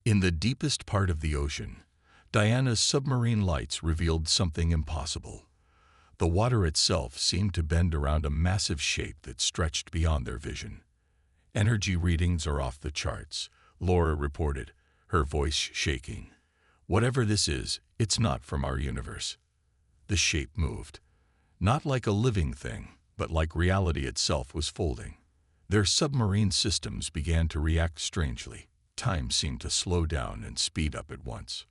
In the deepest part of the ocean, Diana's submarine lights revealed something impossible. The water itself seemed to bend around a massive shape that stretched beyond their vision. "Energy readings are off the charts," Laura reported, her voice shaking. "Whatever this is, it's not from our universe." The shape moved. Not like a living thing, but like reality itself was folding. Their submarine systems began to react strangely. Time seemed to slow down and speed up at once.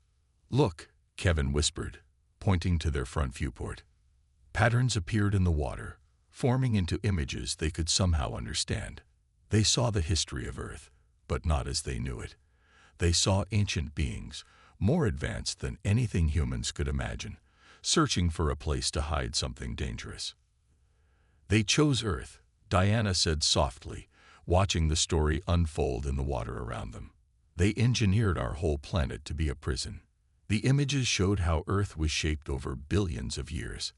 "Look," Kevin whispered, pointing to their front viewport. Patterns appeared in the water, forming into images they could somehow understand. They saw the history of Earth, but not as they knew it. They saw ancient beings, more advanced than anything humans could imagine, searching for a place to hide something dangerous. "They chose Earth," Diana said softly, watching the story unfold in the water around them. "They engineered our whole planet to be a prison." The images showed how Earth was shaped over billions of years.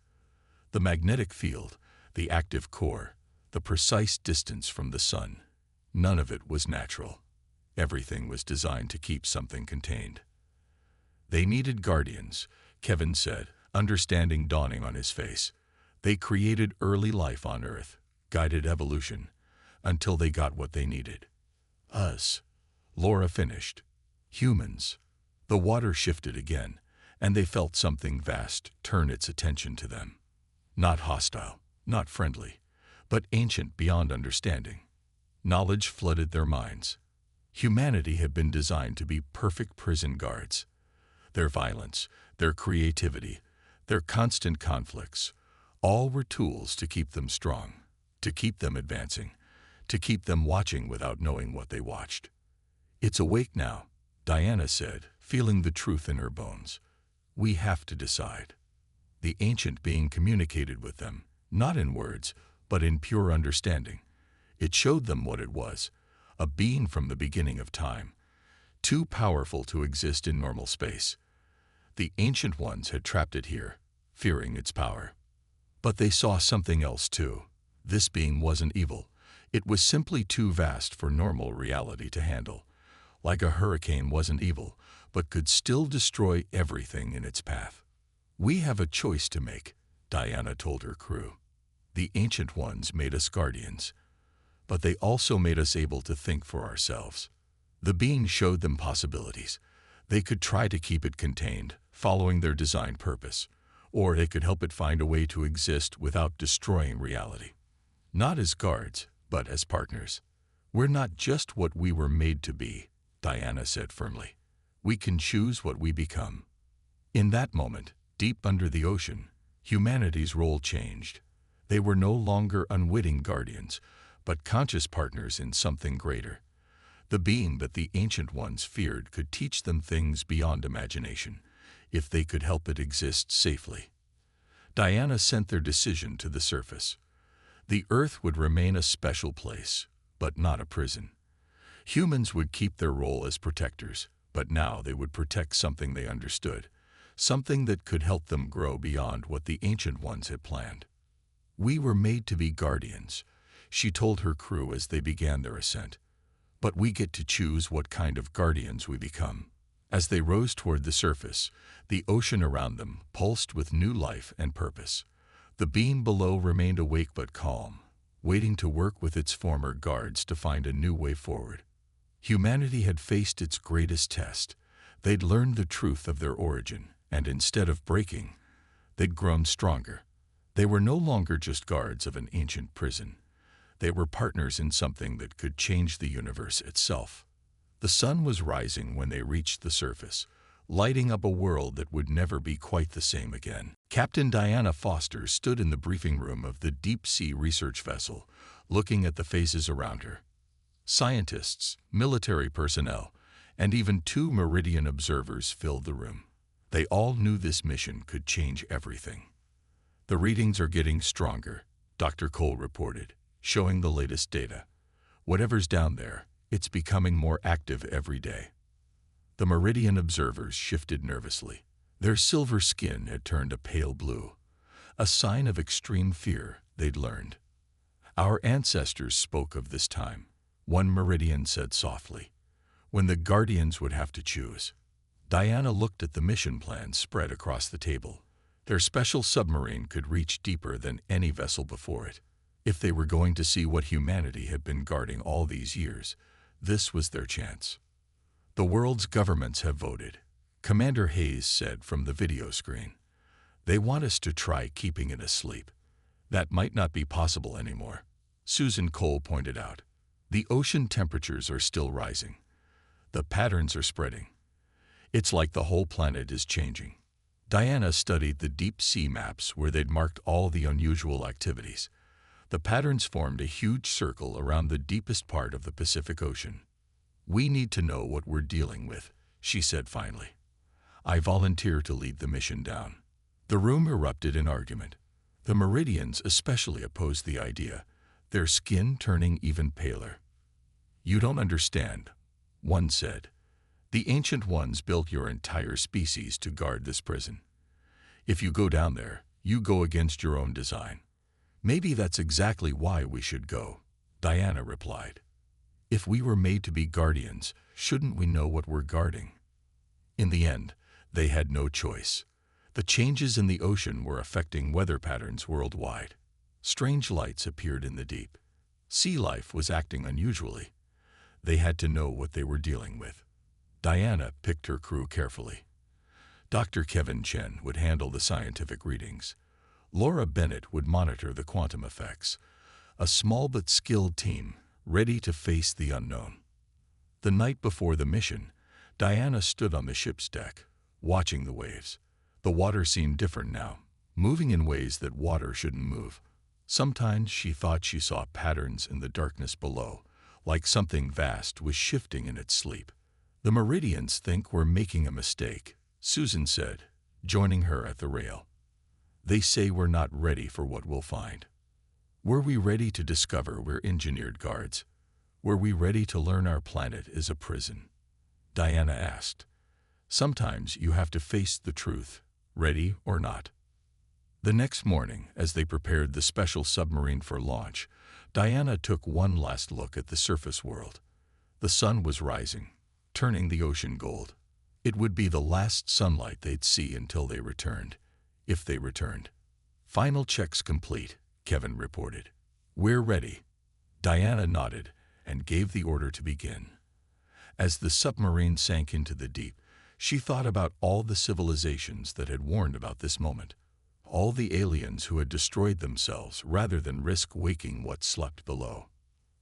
The magnetic field, the active core, the precise distance from the sun. None of it was natural. Everything was designed to keep something contained. "They needed guardians," Kevin said, understanding dawning on his face. "They created early life on Earth, guided evolution, until they got what they needed. Us," Laura finished. "Humans." The water shifted again, and they felt something vast turn its attention to them. Not hostile, not friendly, but ancient beyond understanding. Knowledge flooded their minds. Humanity had been designed to be perfect prison guards. Their violence, their creativity, their constant conflicts, all were tools to keep them strong, to keep them advancing, to keep them watching without knowing what they watched. "It's awake now," Diana said, feeling the truth in her bones. "We have to decide." The ancient being communicated with them, not in words, but in pure understanding. It showed them what it was, a being from the beginning of time, too powerful to exist in normal space. The ancient ones had trapped it here, fearing its power. But they saw something else too. This being wasn't evil. It was simply too vast for normal reality to handle. Like a hurricane wasn't evil, but could still destroy everything in its path. "We have a choice to make," Diana told her crew. "The ancient ones made us guardians, but they also made us able to think for ourselves." The being showed them possibilities. They could try to keep it contained, following their designed purpose, or they could help it find a way to exist without destroying reality. Not as guards, but as partners. "We're not just what we were made to be," Diana said firmly. "We can choose what we become." In that moment, deep under the ocean, humanity's role changed. They were no longer unwitting guardians, but conscious partners in something greater. The being that the ancient ones feared could teach them things beyond imagination, if they could help it exist safely. Diana sent their decision to the surface. The Earth would remain a special place, but not a prison. Humans would keep their role as protectors, but now they would protect something they understood, something that could help them grow beyond what the ancient ones had planned. "We were made to be guardians," she told her crew as they began their ascent. "But we get to choose what kind of guardians we become." As they rose toward the surface, the ocean around them pulsed with new life and purpose. The being below remained awake but calm, waiting to work with its former guards to find a new way forward. Humanity had faced its greatest test. They'd learned the truth of their origin, and instead of breaking, they'd grown stronger. They were no longer just guards of an ancient prison. They were partners in something that could change the universe itself. The sun was rising when they reached the surface, lighting up a world that would never be quite the same again. Captain Diana Foster stood in the briefing room of the deep-sea research vessel, looking at the faces around her. Scientists, military personnel, and even 2 Meridian observers filled the room. They all knew this mission could change everything. "The readings are getting stronger," Dr. Cole reported, showing the latest data. "Whatever's down there, it's becoming more active every day." The Meridian observers shifted nervously. Their silver skin had turned a pale blue, a sign of extreme fear, they'd learned. "Our ancestors spoke of this time," one Meridian said softly. when the Guardians would have to choose. Diana looked at the mission plans spread across the table. Their special submarine could reach deeper than any vessel before it. If they were going to see what humanity had been guarding all these years, this was their chance. The world's governments have voted, Commander Hayes said from the video screen. They want us to try keeping it asleep. That might not be possible anymore, Susan Cole pointed out. The ocean temperatures are still rising. The patterns are spreading. It's like the whole planet is changing. Diana studied the deep sea maps where they'd marked all the unusual activities. The patterns formed a huge circle around the deepest part of the Pacific Ocean. We need to know what we're dealing with, she said finally. I volunteer to lead the mission down. The room erupted in argument. The Meridians especially opposed the idea, their skin turning even paler. You don't understand, one said. The Ancient Ones built your entire species to guard this prison. If you go down there, you go against your own design. Maybe that's exactly why we should go, Diana replied. If we were made to be guardians, shouldn't we know what we're guarding? In the end, they had no choice. The changes in the ocean were affecting weather patterns worldwide. Strange lights appeared in the deep. Sea life was acting unusually. They had to know what they were dealing with. Diana picked her crew carefully. Dr. Kevin Chen would handle the scientific readings. Laura Bennett would monitor the quantum effects. A small but skilled team, ready to face the unknown. The night before the mission, Diana stood on the ship's deck, watching the waves. The water seemed different now, moving in ways that water shouldn't move. Sometimes she thought she saw patterns in the darkness below, like something vast was shifting in its sleep. The Meridians think we're making a mistake, Susan said, joining her at the rail. They say we're not ready for what we'll find. Were we ready to discover we're engineered guards? Were we ready to learn our planet is a prison? Diana asked. Sometimes you have to face the truth, ready or not. The next morning, as they prepared the special submarine for launch, Diana took one last look at the surface world. The sun was rising, turning the ocean gold. It would be the last sunlight they'd see until they returned, if they returned. Final checks complete, Kevin reported. We're ready. Diana nodded and gave the order to begin. As the submarine sank into the deep, she thought about all the civilizations that had warned about this moment. All the aliens who had destroyed themselves rather than risk waking what slept below.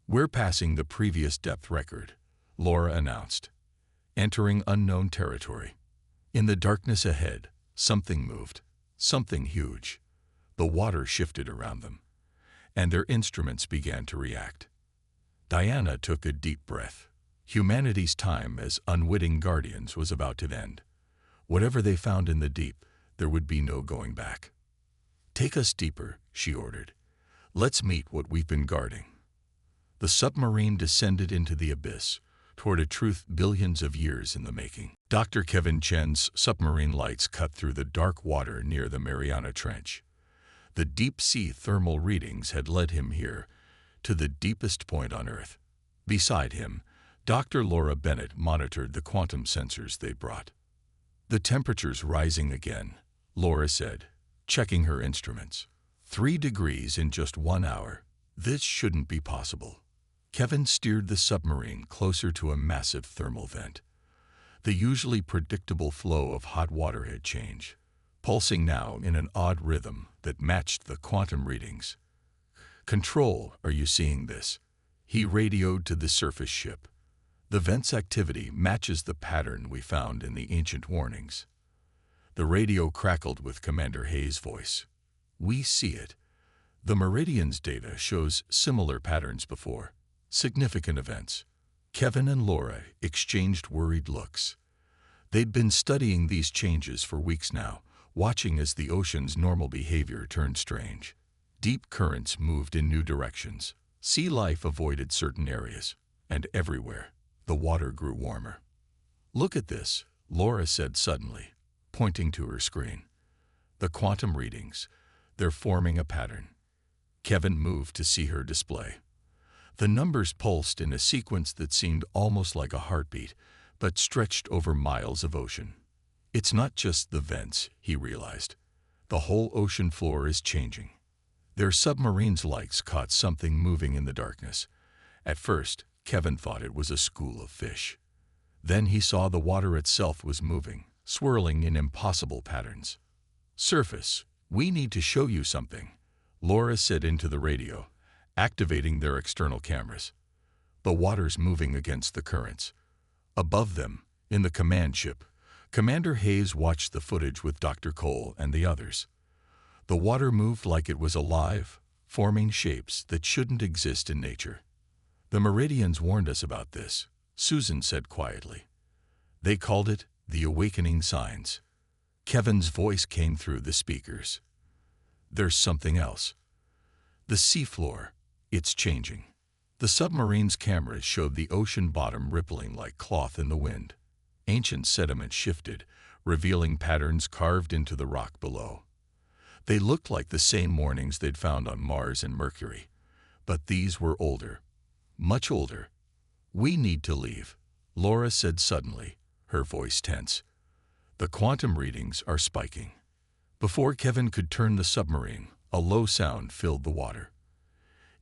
We're passing the previous depth record, Laura announced. Entering unknown territory. In the darkness ahead, something moved, something huge. The water shifted around them, and their instruments began to react. Diana took a deep breath. Humanity's time as unwitting guardians was about to end. Whatever they found in the deep, there would be no going back. Take us deeper, she ordered. Let's meet what we've been guarding. The submarine descended into the abyss, toward a truth billions of years in the making. Dr. Kevin Chen's submarine lights cut through the dark water near the Mariana Trench. The deep-sea thermal readings had led him here, to the deepest point on Earth. Beside him, Dr. Laura Bennett monitored the quantum sensors they brought. The temperature's rising again, Laura said, checking her instruments. 3 degrees in just 1 hour. This shouldn't be possible. Kevin steered the submarine closer to a massive thermal vent. The usually predictable flow of hot water had changed, pulsing now in an odd rhythm that matched the quantum readings. Control, are you seeing this? He radioed to the surface ship. The vent's activity matches the pattern we found in the ancient warnings. The radio crackled with Commander Hayes' voice. We see it. The Meridian's data shows similar patterns before. Significant events. Kevin and Laura exchanged worried looks. They'd been studying these changes for weeks now, watching as the ocean's normal behavior turned strange. Deep currents moved in new directions. Sea life avoided certain areas, and everywhere, the water grew warmer. Look at this, Laura said suddenly, pointing to her screen. The quantum readings, they're forming a pattern. Kevin moved to see her display. The numbers pulsed in a sequence that seemed almost like a heartbeat, but stretched over miles of ocean. It's not just the vents, he realized. The whole ocean floor is changing. Their submarine's lights caught something moving in the darkness. At first, Kevin thought it was a school of fish. Then he saw the water itself was moving, swirling in impossible patterns. "Surface, we need to show you something," Laura said into the radio, activating their external cameras. The water's moving against the currents. Above them, in the command ship, Commander Hayes watched the footage with Dr. Cole and the others. The water moved like it was alive, forming shapes that shouldn't exist in nature. "The Meridians warned us about this," Susan said quietly. "They called it the awakening signs." Kevin's voice came through the speakers. "There's something else. The seafloor, it's changing." The submarine's cameras showed the ocean bottom rippling like cloth in the wind. Ancient sediment shifted, revealing patterns carved into the rock below. They looked like the same mornings they'd found on Mars and Mercury, but these were older, much older. "We need to leave," Laura said suddenly, her voice tense. "The quantum readings are spiking." Before Kevin could turn the submarine, a low sound filled the water.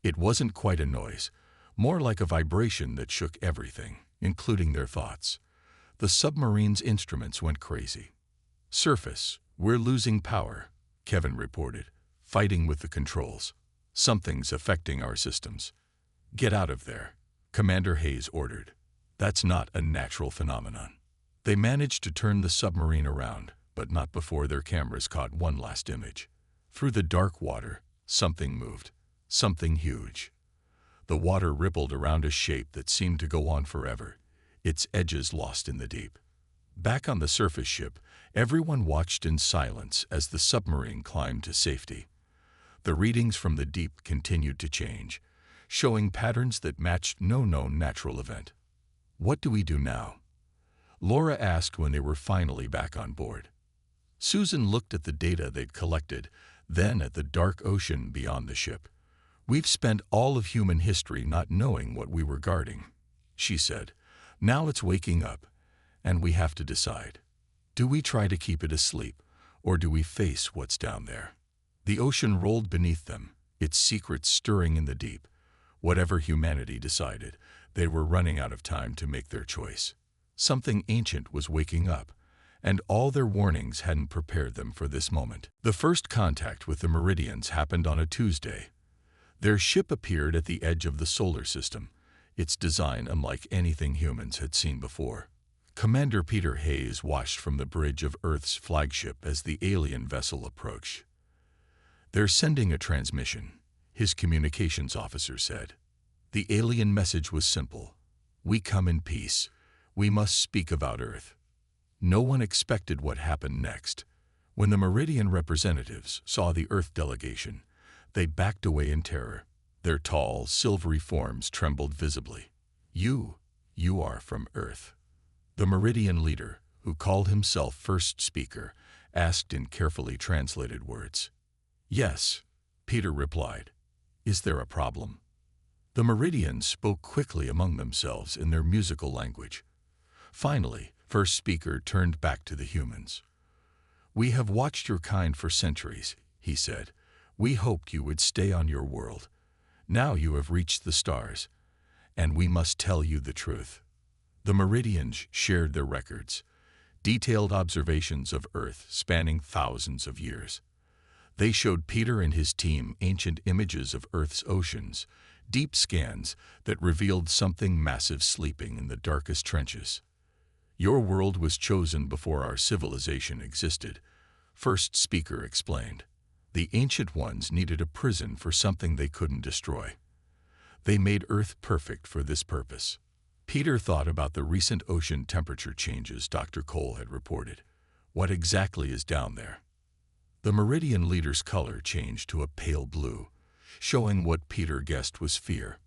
It wasn't quite a noise, more like a vibration that shook everything, including their thoughts. The submarine's instruments went crazy. "Surface, we're losing power," Kevin reported, fighting with the controls. "Something's affecting our systems." "Get out of there," Commander Hayes ordered. "That's not a natural phenomenon." They managed to turn the submarine around, but not before their cameras caught one last image. Through the dark water, something moved, something huge. The water rippled around a shape that seemed to go on forever, its edges lost in the deep. Back on the surface ship, everyone watched in silence as the submarine climbed to safety. The readings from the deep continued to change, showing patterns that matched no known natural event. "What do we do now?" Laura asked when they were finally back on board. Susan looked at the data they'd collected, then at the dark ocean beyond the ship. "We've spent all of human history not knowing what we were guarding," she said. "Now it's waking up, and we have to decide. Do we try to keep it asleep, or do we face what's down there?" The ocean rolled beneath them, its secrets stirring in the deep. Whatever humanity decided, they were running out of time to make their choice. Something ancient was waking up, and all their warnings hadn't prepared them for this moment. The first contact with the Meridians happened on a Tuesday. Their ship appeared at the edge of the solar system, its design unlike anything humans had seen before. Commander Peter Hayes watched from the bridge of Earth's flagship as the alien vessel approached. "They're sending a transmission," his communications officer said. The alien message was simple. "We come in peace. We must speak about Earth." No one expected what happened next. When the Meridian representatives saw the Earth delegation, they backed away in terror. Their tall, silvery forms trembled visibly. You are from Earth." The Meridian leader, who called himself first speaker, asked in carefully translated words. "Yes," Peter replied. "Is there a problem?" The Meridians spoke quickly among themselves in their musical language. Finally, first speaker turned back to the humans. "We have watched your kind for centuries," he said. "We hoped you would stay on your world. Now you have reached the stars, and we must tell you the truth." The Meridians shared their records, detailed observations of Earth spanning thousands of years. They showed Peter and his team ancient images of Earth's oceans, deep scans that revealed something massive sleeping in the darkest trenches. "Your world was chosen before our civilization existed," first speaker explained. "The ancient ones needed a prison for something they couldn't destroy. They made Earth perfect for this purpose." Peter thought about the recent ocean temperature changes Dr. Cole had reported. What exactly is down there? The Meridian leader's color changed to a pale blue, showing what Peter guessed was fear.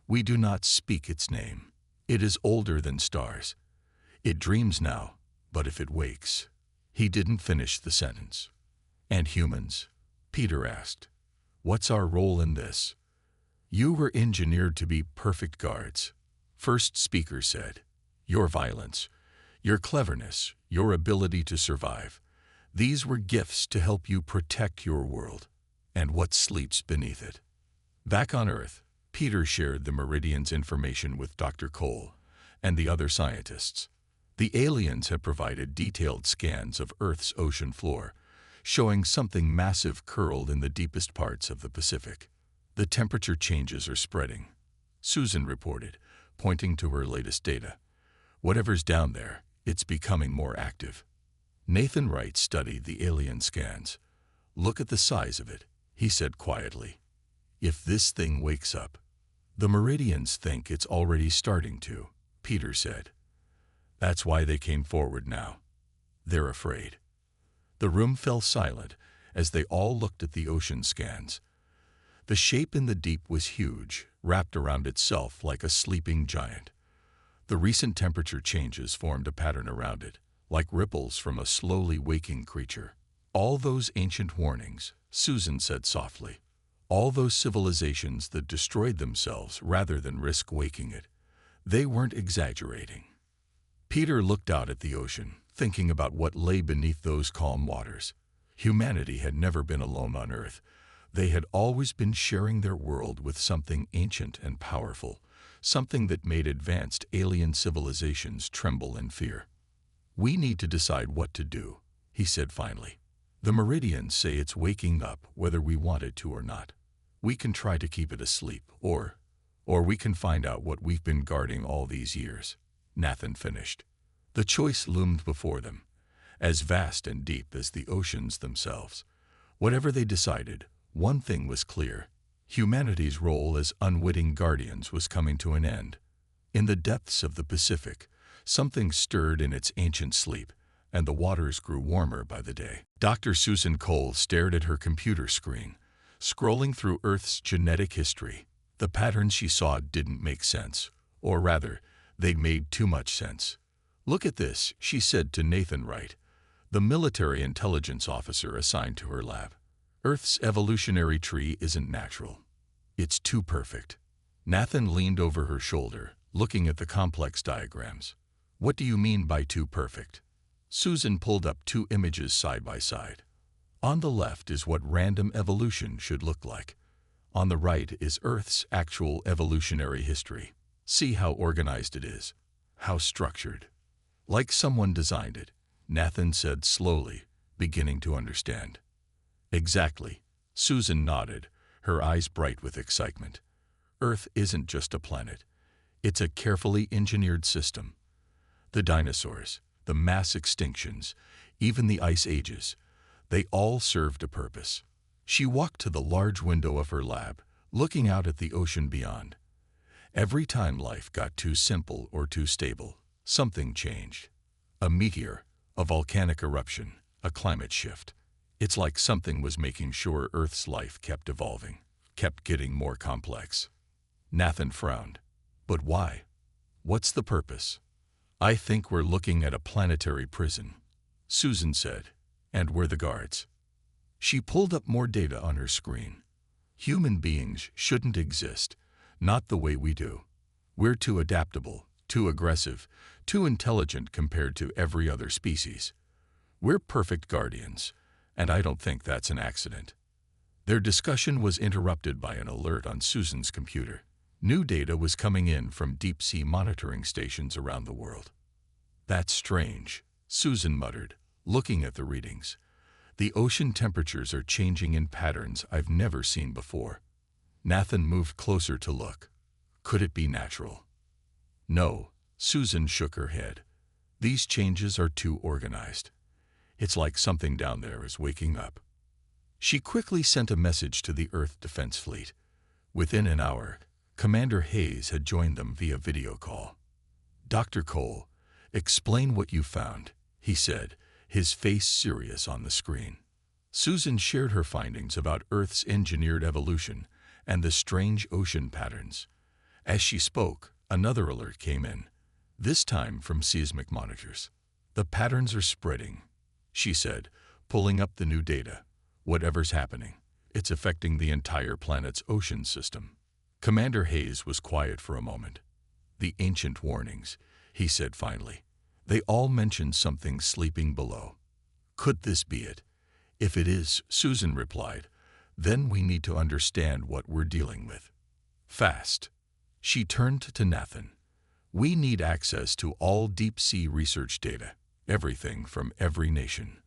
"We do not speak its name. It is older than stars. It dreams now, but if it wakes..." He didn't finish the sentence. "And humans?" Peter asked. "What's our role in this?" You were engineered to be perfect guards, first speaker said. Your violence, your cleverness, your ability to survive, these were gifts to help you protect your world and what sleeps beneath it. Back on Earth, Peter shared the Meridian's information with Dr. Cole and the other scientists. The aliens had provided detailed scans of Earth's ocean floor, showing something massive curled in the deepest parts of the Pacific. The temperature changes are spreading, Susan reported, pointing to her latest data. Whatever's down there, it's becoming more active. Nathan Wright studied the alien scans. Look at the size of it, he said quietly. If this thing wakes up, the Meridians think it's already starting to, Peter said. That's why they came forward now. They're afraid. The room fell silent as they all looked at the ocean scans. The shape in the deep was huge, wrapped around itself like a sleeping giant. The recent temperature changes formed a pattern around it, like ripples from a slowly waking creature. All those ancient warnings, Susan said softly. All those civilizations that destroyed themselves rather than risk waking it. They weren't exaggerating. Peter looked out at the ocean, thinking about what lay beneath those calm waters. Humanity had never been alone on Earth. They had always been sharing their world with something ancient and powerful, something that made advanced alien civilizations tremble in fear. We need to decide what to do, he said finally. The Meridians say it's waking up whether we want it to or not. We can try to keep it asleep, or we can find out what we've been guarding all these years. Nathan finished. The choice loomed before them, as vast and deep as the oceans themselves. Whatever they decided, one thing was clear. Humanity's role as unwitting guardians was coming to an end. In the depths of the Pacific, something stirred in its ancient sleep, and the waters grew warmer by the day. Dr. Susan Cole stared at her computer screen, scrolling through Earth's genetic history. The patterns she saw didn't make sense, or rather, they made too much sense. Look at this, she said to Nathan Wright, the military intelligence officer assigned to her lab. Earth's evolutionary tree isn't natural. It's too perfect. Nathan leaned over her shoulder, looking at the complex diagrams. What do you mean by too perfect? Susan pulled up two images side by side. On the left is what random evolution should look like. On the right is Earth's actual evolutionary history. See how organized it is, how structured. Like someone designed it, Nathan said slowly, beginning to understand. Exactly, Susan nodded, her eyes bright with excitement. Earth isn't just a planet. It's a carefully engineered system. The dinosaurs, the mass extinctions, even the ice ages, they all served a purpose. She walked to the large window of her lab, looking out at the ocean beyond. Every time life got too simple or too stable, something changed. A meteor, a volcanic eruption, a climate shift. It's like something was making sure Earth's life kept evolving, kept getting more complex. Nathan frowned. But why? What's the purpose? I think we're looking at a planetary prison, Susan said, and we're the guards. She pulled up more data on her screen. Human beings shouldn't exist, not the way we do. We're too adaptable, too aggressive, too intelligent compared to every other species. We're perfect guardians, and I don't think that's an accident. Their discussion was interrupted by an alert on Susan's computer. New data was coming in from deep-sea monitoring stations around the world. That's strange, Susan muttered, looking at the readings. The ocean temperatures are changing in patterns I've never seen before. Nathan moved closer to look. Could it be natural? No, Susan shook her head. These changes are too organized. It's like something down there is waking up. She quickly sent a message to the Earth Defense Fleet. Within an hour, Commander Hayes had joined them via video call. Dr. Cole, explain what you found, he said, his face serious on the screen. Susan shared her findings about Earth's engineered evolution and the strange ocean patterns. As she spoke, another alert came in, this time from seismic monitors. The patterns are spreading, she said, pulling up the new data. Whatever's happening, it's affecting the entire planet's ocean system. Commander Hayes was quiet for a moment. The ancient warnings, he said finally. They all mentioned something sleeping below. Could this be it? If it is, Susan replied, then we need to understand what we're dealing with. Fast. She turned to Nathan. We need access to all deep-sea research data, everything from every nation.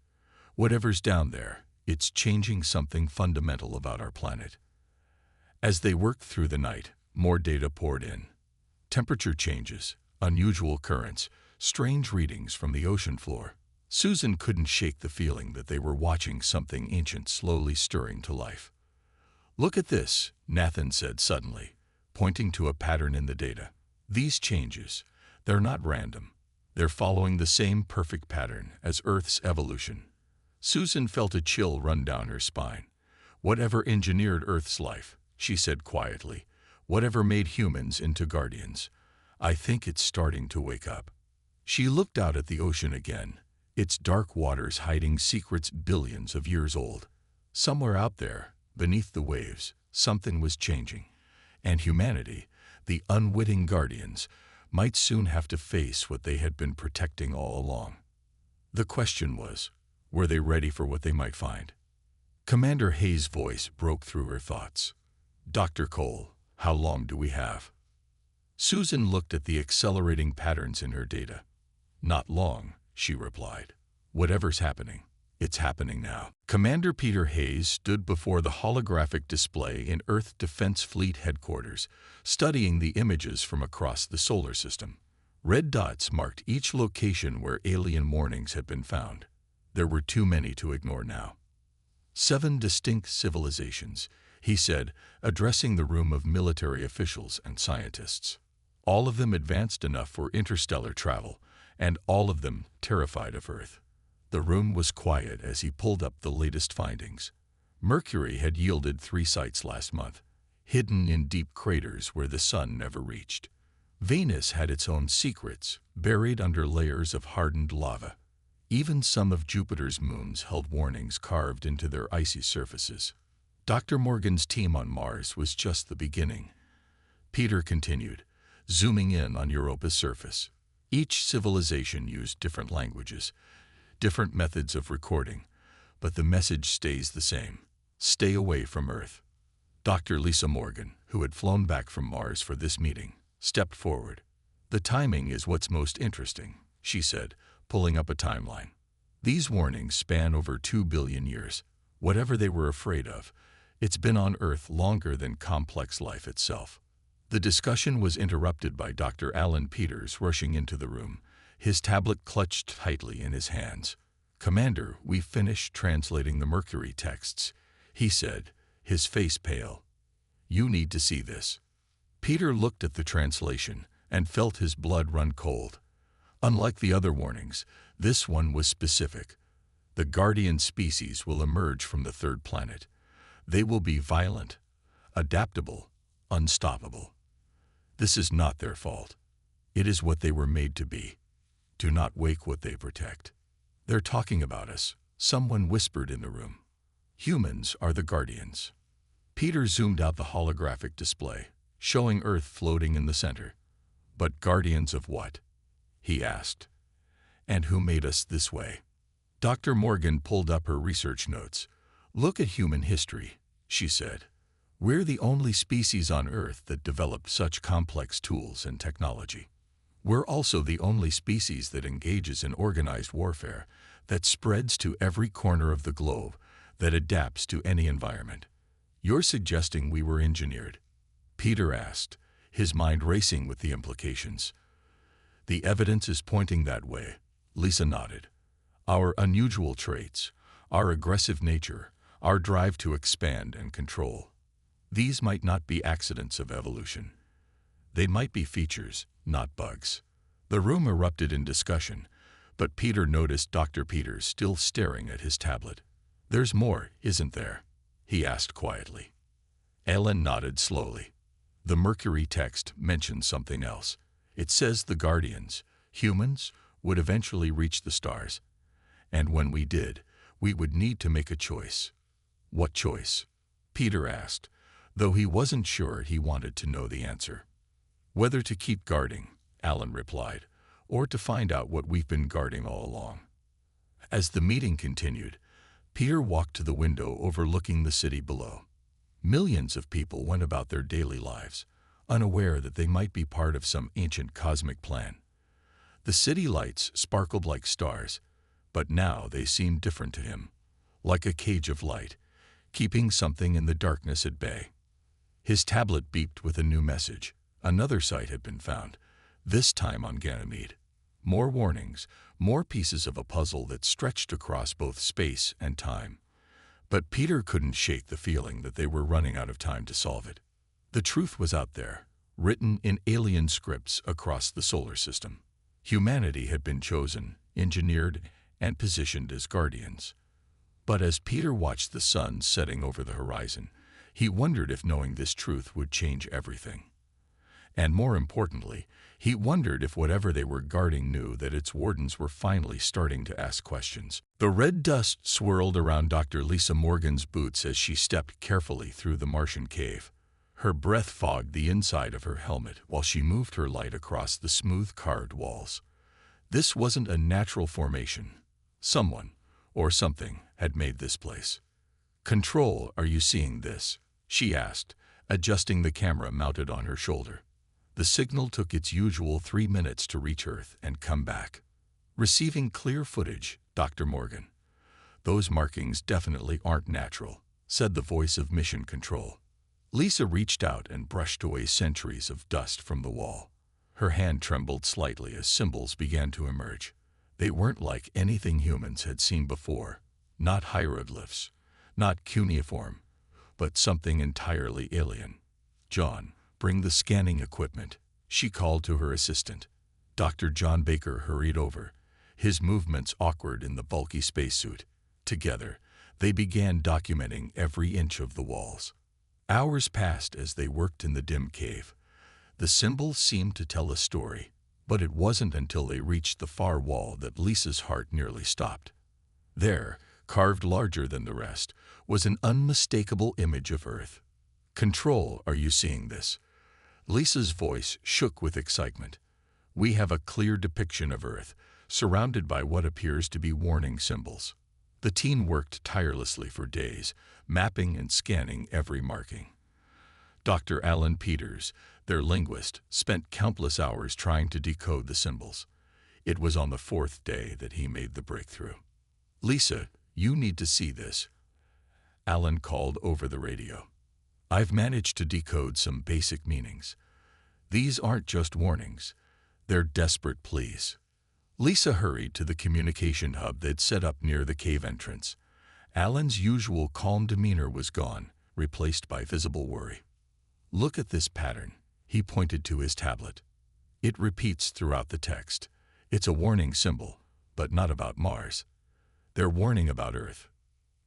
Whatever's down there, it's changing something fundamental about our planet. As they worked through the night, more data poured in. Temperature changes, unusual currents, strange readings from the ocean floor. Susan couldn't shake the feeling that they were watching something ancient slowly stirring to life. Look at this, Nathan said suddenly, pointing to a pattern in the data. These changes, they're not random. They're following the same perfect pattern as Earth's evolution. Susan felt a chill run down her spine. Whatever engineered Earth's life, she said quietly, whatever made humans into guardians, I think it's starting to wake up. She looked out at the ocean again, its dark waters hiding secrets billions of years old. Somewhere out there, beneath the waves, something was changing. And humanity, the unwitting guardians, might soon have to face what they had been protecting all along. The question was, were they ready for what they might find? Commander Hayes' voice broke through her thoughts. Dr. Cole, how long do we have? Susan looked at the accelerating patterns in her data. Not long, she replied. Whatever's happening, it's happening now. Commander Peter Hayes stood before the holographic display in Earth Defense Fleet headquarters, studying the images from across the solar system. Red dots marked each location where alien warnings had been found. There were too many to ignore now. 7 distinct civilizations, he said, addressing the room of military officials and scientists. All of them advanced enough for interstellar travel, and all of them terrified of Earth. The room was quiet as he pulled up the latest findings. Mercury had yielded 3 sites last month, hidden in deep craters where the sun never reached. Venus had its own secrets, buried under layers of hardened lava. Even some of Jupiter's moons held warnings carved into their icy surfaces. Dr. Morgan's team on Mars was just the beginning. Peter continued, zooming in on Europa's surface. Each civilization used different languages, different methods of recording, but the message stays the same. Stay away from Earth. Dr. Lisa Morgan, who had flown back from Mars for this meeting, stepped forward. The timing is what's most interesting, she said, pulling up a timeline. These warnings span over 2 billion years. Whatever they were afraid of, it's been on Earth longer than complex life itself. The discussion was interrupted by Dr. Alan Peters rushing into the room, his tablet clutched tightly in his hands. Commander, we finished translating the Mercury texts, he said, his face pale. You need to see this. Peter looked at the translation and felt his blood run cold. Unlike the other warnings, this one was specific. The guardian species will emerge from the third planet. They will be violent, adaptable, unstoppable. This is not their fault. It is what they were made to be. Do not wake what they protect. They're talking about us, someone whispered in the room. Humans are the guardians. Peter zoomed out the holographic display, showing Earth floating in the center. But guardians of what? He asked. And who made us this way? Dr. Morgan pulled up her research notes. Look at human history, she said. We're the only species on Earth that developed such complex tools and technology. We're also the only species that engages in organized warfare, that spreads to every corner of the globe, that adapts to any environment. You're suggesting we were engineered? Peter asked, his mind racing with the implications. The evidence is pointing that way, Lisa nodded. Our unusual traits, our aggressive nature, our drive to expand and control. These might not be accidents of evolution. They might be features, not bugs. The room erupted in discussion, but Peter noticed Dr. Peters still staring at his tablet. There's more, isn't there? He asked quietly. Ellen nodded slowly. The Mercury text mentions something else. It says the Guardians, humans, would eventually reach the stars. And when we did, we would need to make a choice. What choice? Peter asked, though he wasn't sure he wanted to know the answer. "Whether to keep guarding," Alan replied, "or to find out what we've been guarding all along." As the meeting continued, Peter walked to the window overlooking the city below. Millions of people went about their daily lives, unaware that they might be part of some ancient cosmic plan. The city lights sparkled like stars, but now they seemed different to him, like a cage of light, keeping something in the darkness at bay. His tablet beeped with a new message. Another site had been found, this time on Ganymede. More warnings, more pieces of a puzzle that stretched across both space and time. But Peter couldn't shake the feeling that they were running out of time to solve it. The truth was out there, written in alien scripts across the solar system. Humanity had been chosen, engineered, and positioned as guardians. But as Peter watched the sun setting over the horizon, he wondered if knowing this truth would change everything. And more importantly, he wondered if whatever they were guarding knew that its wardens were finally starting to ask questions. The red dust swirled around Dr. Lisa Morgan's boots as she stepped carefully through the Martian cave. Her breath fogged the inside of her helmet while she moved her light across the smooth carved walls. This wasn't a natural formation. Someone, or something, had made this place. "Control, are you seeing this?" she asked, adjusting the camera mounted on her shoulder. The signal took its usual 3 minutes to reach Earth and come back. "Receiving clear footage, Dr. Morgan." "Those markings definitely aren't natural," said the voice of Mission Control. Lisa reached out and brushed away centuries of dust from the wall. Her hand trembled slightly as symbols began to emerge. They weren't like anything humans had seen before. Not hieroglyphs, not cuneiform, but something entirely alien. "John, bring the scanning equipment," she called to her assistant. Dr. John Baker hurried over, his movements awkward in the bulky spacesuit. Together, they began documenting every inch of the walls. Hours passed as they worked in the dim cave. The symbols seemed to tell a story, but it wasn't until they reached the far wall that Lisa's heart nearly stopped. There, carved larger than the rest, was an unmistakable image of Earth. "Control, are you seeing this?" Lisa's voice shook with excitement. "We have a clear depiction of Earth, surrounded by what appears to be warning symbols." The team worked tirelessly for days, mapping and scanning every marking. Dr. Alan Peters, their linguist, spent countless hours trying to decode the symbols. It was on the 4th day that he made the breakthrough. "Lisa, you need to see this," Alan called over the radio. "I've managed to decode some basic meanings. These aren't just warnings. They're desperate pleas." Lisa hurried to the communication hub they'd set up near the cave entrance. Alan's usual calm demeanor was gone, replaced by visible worry. "Look at this pattern," he pointed to his tablet. "It repeats throughout the text. It's a warning symbol, but not about Mars. They're warning about Earth."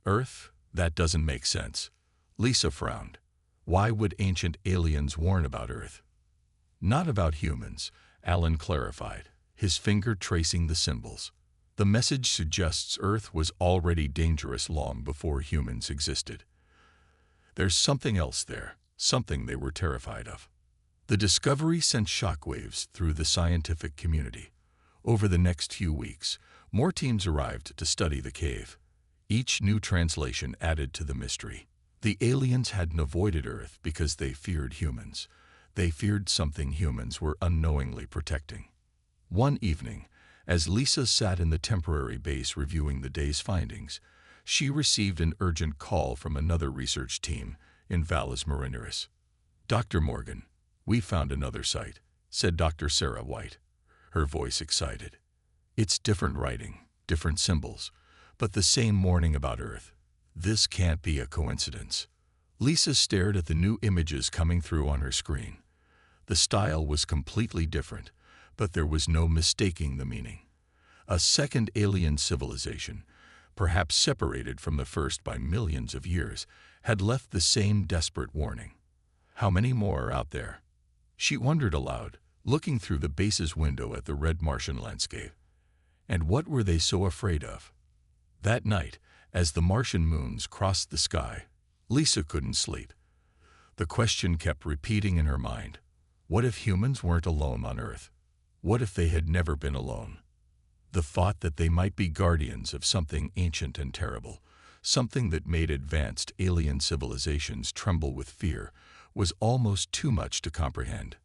"Earth? That doesn't make sense." Lisa frowned. "Why would ancient aliens warn about Earth?" "Not about humans," Alan clarified, his finger tracing the symbols. "The message suggests Earth was already dangerous long before humans existed. There's something else there, something they were terrified of." The discovery sent shockwaves through the scientific community. Over the next few weeks, more teams arrived to study the cave. Each new translation added to the mystery. The aliens hadn't avoided Earth because they feared humans. They feared something humans were unknowingly protecting. One evening, as Lisa sat in the temporary base reviewing the day's findings, she received an urgent call from another research team in Valles Marineris. "Dr. Morgan, we found another site," said Dr. Sarah White, her voice excited. "It's different writing, different symbols, but the same warning about Earth. This can't be a coincidence." Lisa stared at the new images coming through on her screen. The style was completely different, but there was no mistaking the meaning. A second alien civilization, perhaps separated from the first by millions of years, had left the same desperate warning. How many more are out there? She wondered aloud, looking through the base's window at the red Martian landscape. And what were they so afraid of? That night, as the Martian moons crossed the sky, Lisa couldn't sleep. The question kept repeating in her mind. What if humans weren't alone on Earth? What if they had never been alone? The thought that they might be guardians of something ancient and terrible, something that made advanced alien civilizations tremble with fear, was almost too much to comprehend.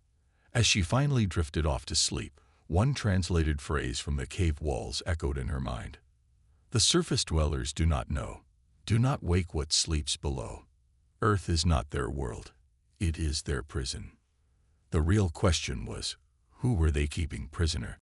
As she finally drifted off to sleep, one translated phrase from the cave walls echoed in her mind. The surface dwellers do not know. Do not wake what sleeps below. Earth is not their world. It is their prison. The real question was, who were they keeping prisoner?